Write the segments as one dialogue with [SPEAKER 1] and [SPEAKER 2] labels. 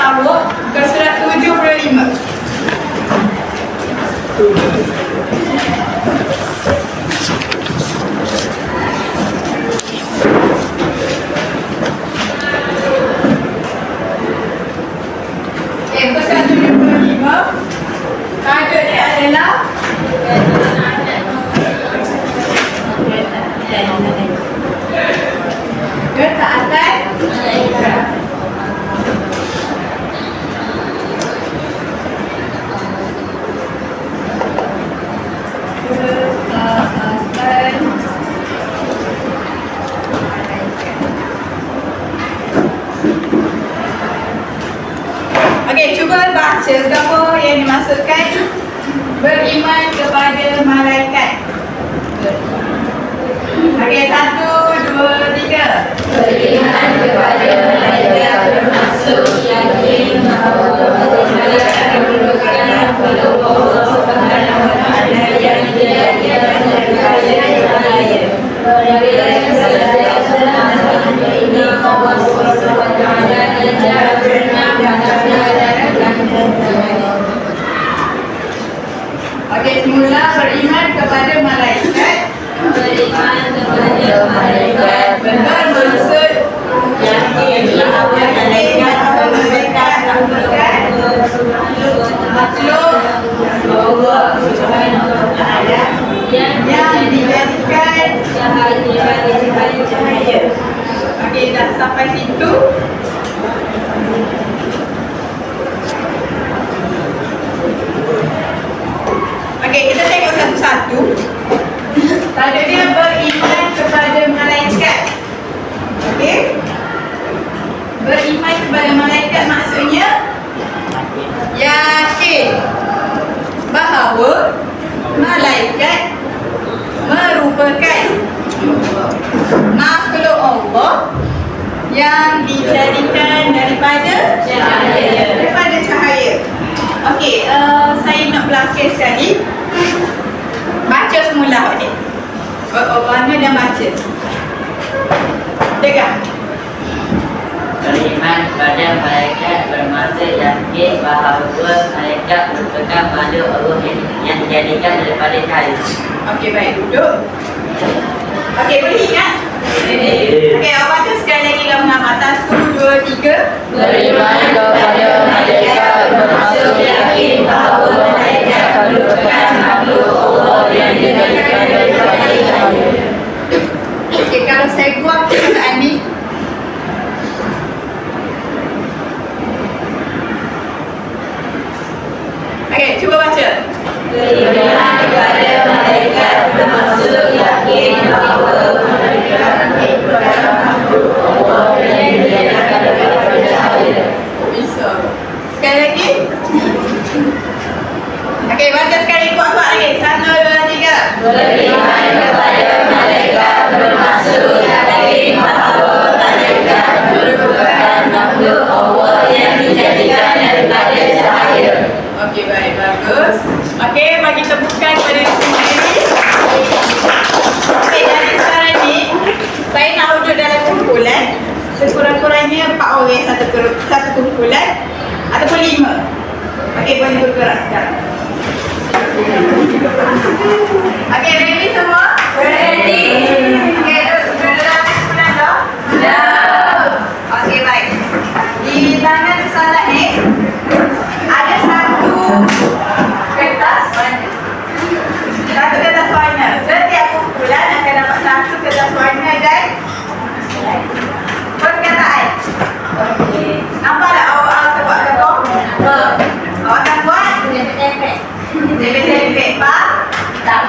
[SPEAKER 1] awak ke surat 75. Muka surat 75. Tajuk dia adalah ketaatan malaikat. Okey, cuba baca apa yang dimaksudkan beriman kepada malaikat. Okey, 1, 2, 3.
[SPEAKER 2] Beriman kepada malaikat bermaksud yakin bahawa malaikat merupakan makhluk Allah Subhanahu wa Ta'ala yang dijadikan daripada cahaya. Beriman kepada ini Allah Subhanahu wa Ta'ala tidak pernah mengadakan.
[SPEAKER 1] Okey, semula beriman kepada malaikat.
[SPEAKER 2] Beriman kepada malaikat
[SPEAKER 1] Bermaksud
[SPEAKER 2] yakin bahawa malaikat merupakan makhluk Allah Subhanahu wa Ta'ala yang
[SPEAKER 1] dijadikan
[SPEAKER 2] cahaya.
[SPEAKER 1] Okey, dah sampai situ. Okey, kita tengok satu-satu. Tajuk dia beriman kepada malaikat. Okey. Beriman kepada malaikat maksudnya yakin bahawa malaikat merupakan makhluk Allah yang dijadikan daripada cahaya. Okey, saya nak belakang sekali. Baca semula ni. Mana dah baca? Dengar.
[SPEAKER 3] Beriman kepada malaikat bermaksud yakin bahawa malaikat merupakan makhluk Allah yang dijadikan daripada cahaya.
[SPEAKER 1] Okey, baik, duduk. Okey, boleh ingat? Okey, awak baca sekali lagi lama-lama. 1, 2, 3.
[SPEAKER 2] Beriman kepada malaikat bermaksud yakin bahawa malaikat merupakan makhluk Allah yang dijadikan daripada cahaya.
[SPEAKER 1] Okey, kalau saya buat perkataan ni, okey, cuba baca.
[SPEAKER 2] Beriman kepada malaikat bermaksud yakin bahawa malaikat merupakan makhluk Allah yang dijadikan daripada cahaya.
[SPEAKER 1] Bisa. Sekali lagi. Okey, baca sekali kuat-kuat lagi. 1, 2, 3.
[SPEAKER 2] Beriman kepada malaikat bermaksud yakin bahawa malaikat merupakan makhluk Allah yang dijadikan daripada cahaya.
[SPEAKER 1] Okey, baik, bagus. Okey, bagi tepukan pada diri sendiri. Okey, jadi sekarang ni saya nak duduk dalam kumpulan. Sekurang-kurangnya 4 orang satu kumpulan ataupun 5. Okey, boleh bergerak sekarang. Okey, ready semua?
[SPEAKER 2] Ready.
[SPEAKER 1] Okey, duduk dalam kumpulan dah?
[SPEAKER 2] Dah.
[SPEAKER 1] Okey, baik. Di tangan salah ni ada satu kertas warna. Satu kertas warna. Setiap kumpulan akan dapat satu kertas warna dan perkataan. Okey. Nampak tak awak akan buat apa? Awak akan buat? Tempel-tempel. Pak? Tak.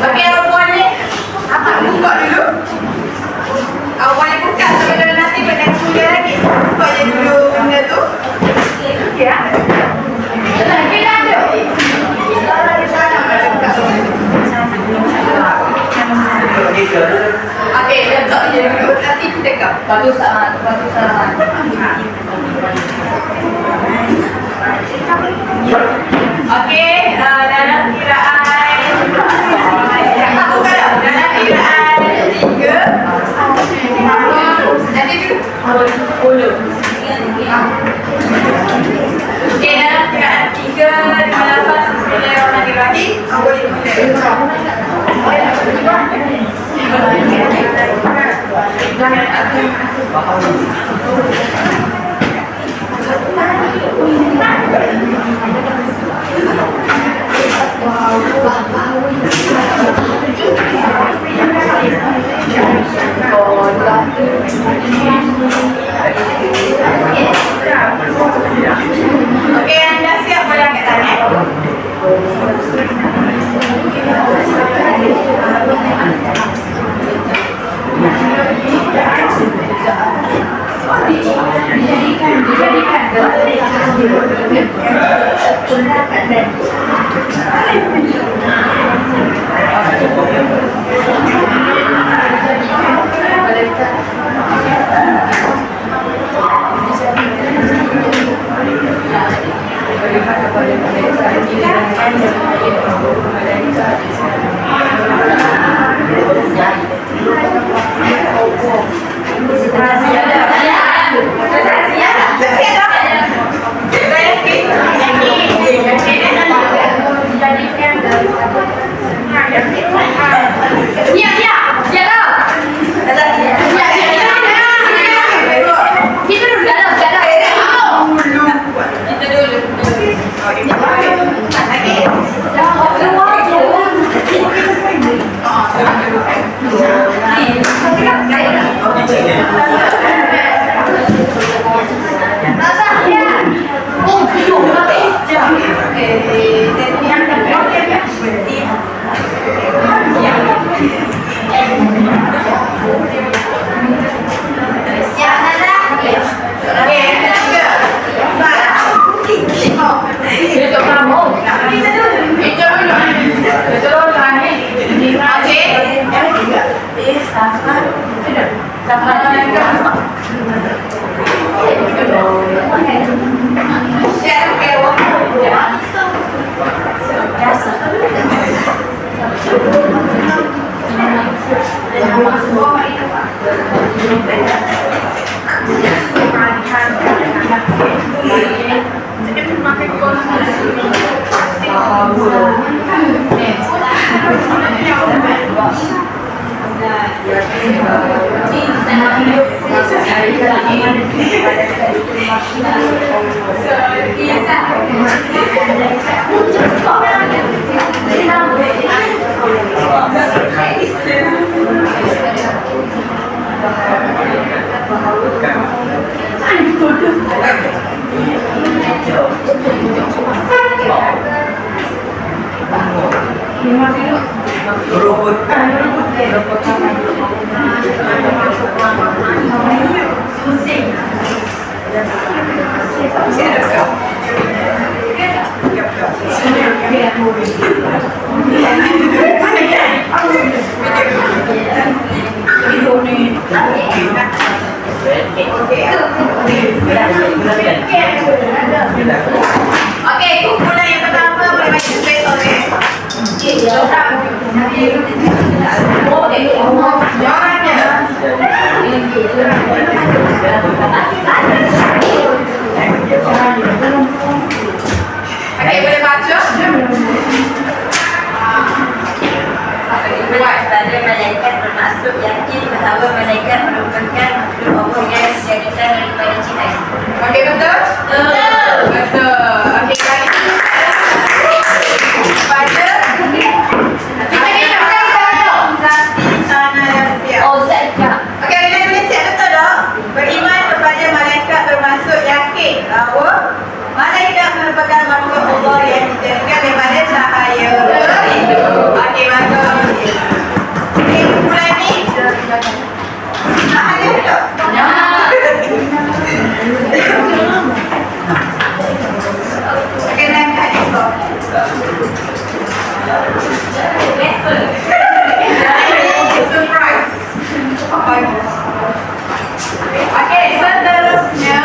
[SPEAKER 1] Okey, awak ni buka dulu. Awak ni buka sebelum nanti benda kuliah lagi. Buka je dulu benda tu. Ya. Lagi dah ada. Kalau di sana ada buka. Okey, letak je dulu. Nanti kita kau.
[SPEAKER 2] Bagus tak? Bagus tak?
[SPEAKER 1] Okey, dalam kiraan tak buka dah. Dalam kiraan 3 nanti dulu. Okey, dalam kiraan 3 Bismillahirrahmanirrahim. Boleh Okey, anda siap boleh angkat tangan? Okey, kumpulan yang pertama boleh baca space, okey? Okey, boleh baca?
[SPEAKER 3] Pada malaikat bermaksud termasuk yakin bahawa malaikat merupakan makhluk Allah yang dijadikan daripada cahaya.
[SPEAKER 1] Okey, betul? Betul. Betul. Okey, kali ini pada Zati Sana dan Tiap.
[SPEAKER 2] Oh, Zakat.
[SPEAKER 1] Okey, Rina boleh cek betul tak? Beriman kepada malaikat bermaksud yakin bahawa malaikat merupakan makhluk Allah yang dijadikan daripada cahaya. Okey, bagus. Okey, kumpulan ni ada tak? Okey, nanti ada kau. Surprise. Apa ni? Okey, seterusnya